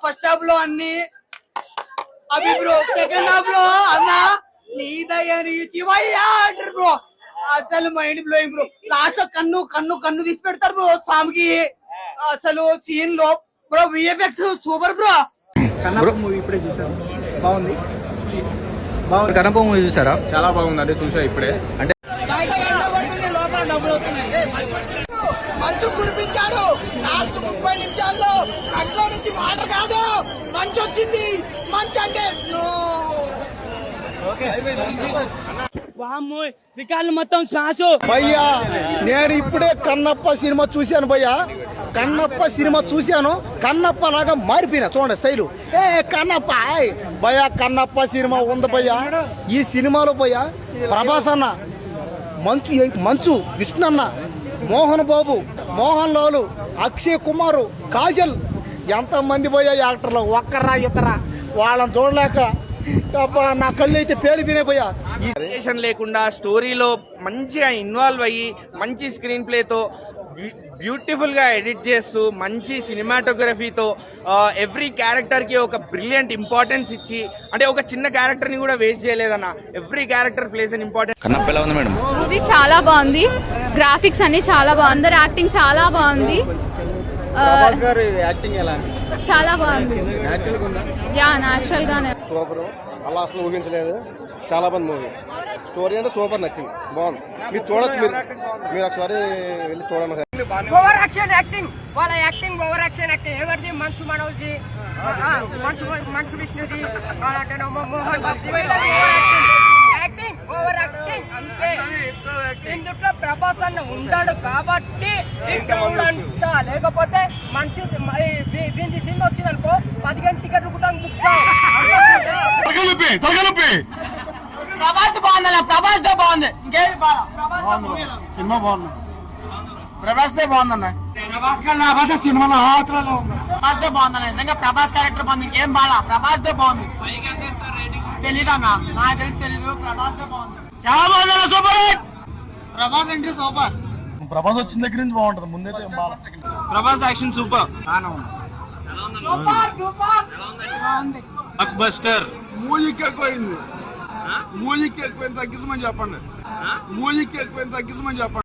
First half లో అన్ని అవి బ్రో, సెకండ్ హాఫ్ లో అన్న నీ దయని శివయ్య అంటారు బ్రో, అసలు మైండ్ బ్లోయింగ్ బ్రో. లాస్ట్ లో కన్ను కన్ను కన్ను తీసి పెడతారు బ్రో స్వామికి. అసలు సీన్ లో bro VFX super bro. Kannappa movie ఇప్పుడే చూసాను, బాగుంది. కన్నప్ప మూవీ చూసారా? చాలా బాగుంది అంటే చూసా ఇప్పుడే. అంటే మంచు కురిపించాడు లాస్ట్ 30 నిమిషాల్లో, కంట్లో నుంచి వాటర్ కాదు మంచు వచ్చింది. మంచు అంటే స్నో. మొత్తం శ్వాస. భయ్యా నేను ఇప్పుడే కన్నప్ప సినిమా చూశాను భయ్యా. కన్నప్ప సినిమా చూశాను, కన్నప్ప లాగా మారిపోయినా చూడండి స్టైలు. కన్నప్ప భయ్యా, కన్నప్ప సినిమా ఉంది భయ్యా. ఈ సినిమాలో భయ్యా ప్రభాస్ అన్న, మంచు విష్ణన్న, మోహన్ బాబు, మోహన్ లాల్, అక్షయ్ కుమార్, కాజల్, ఎంతమంది పోయా యాక్టర్లు, ఒక్కరా ఇతరా వాళ్ళని చూడలేక నా కళ్ళు అయితే పేలిపోయినాయి పోయా. ఈ వేరియేషన్ లేకుండా స్టోరీలో మంచిగా ఇన్వాల్వ్ అయ్యి మంచి స్క్రీన్ ప్లేతో బ్యూటిఫుల్ గా ఎడిట్ చేస్తూ మంచి సినిమాటోగ్రఫీతో ఎవ్రీ క్యారెక్టర్ కి ఒక బ్రిలియంట్ ఇంపార్టెన్స్ ఇచ్చి, అంటే ఒక చిన్న క్యారెక్టర్ ని కూడా వేస్ట్ చేయలేదన్న. Every character plays an important. Kannappa ఎలా ఉంది మేడం? మూవీ చాలా బాగుంది, గ్రాఫిక్స్ అన్ని చాలా బాగుంది, అందరు యాక్టింగ్ చాలా బాగుంది. చాలా బాగుంది, యా న్యాచురల్ గానే. సూపర్, అలా అసలు ఊహించలేదు. చాలా బాగుంది మూవీ. స్టోరీ అంటే సూపర్, నచ్చింది, బాగుంది. మీరు చూడొచ్చు, మీరు ఒకసారి వెళ్ళి చూడండి. ఓవర్ యాక్షన్ యాక్టింగ్, వాళ్ళ యాక్టింగ్ ఓవర్ యాక్షన్ యాక్టింగ్. ఎవరిది? మంచు మనోజ్, మంచు విష్ణుది, Mohan Babu acting over acting అంతే. ఇందులో ప్రభాస్ అన్న ఉంటాడు కాబట్టి అంట, లేకపోతే మంచి దీని సినిమా వచ్చింది అనుకో 10 గంటల టికెట్ రుకుతాను. ప్రభాస్ బాగుంది, ప్రభాస్ తో బాగుంది, ఇంకేమి సినిమా బాగుంది. ప్రభాస్ దే బాగుందన్న. ప్రభాస్ సినిమాలో ప్రభాస్ దే బాగుందన్న. నిజంగా ప్రభాస్ క్యారెక్టర్ బాగుంది, ఇంకేం బాగా. ప్రభాస్ దే బాగుంది. తెలీదన్న, నాకు తెలిసి తెలీదు. ప్రభాస్ దే బాగుంది, చాలా బాగుంది. సూపర్. ప్రభాస్ అంటే సూపర్. ప్రభాస్ వచ్చిన దగ్గర నుంచి బాగుంటది, ముందైతే Prabhas action super. Block buster. మూవీకి ఎక్కువైంది, మూవీకి ఎక్కువైంది, తగ్గించమని చెప్పండి. మూవీకి ఎక్కువైంది, తగ్గించమని చెప్పండి.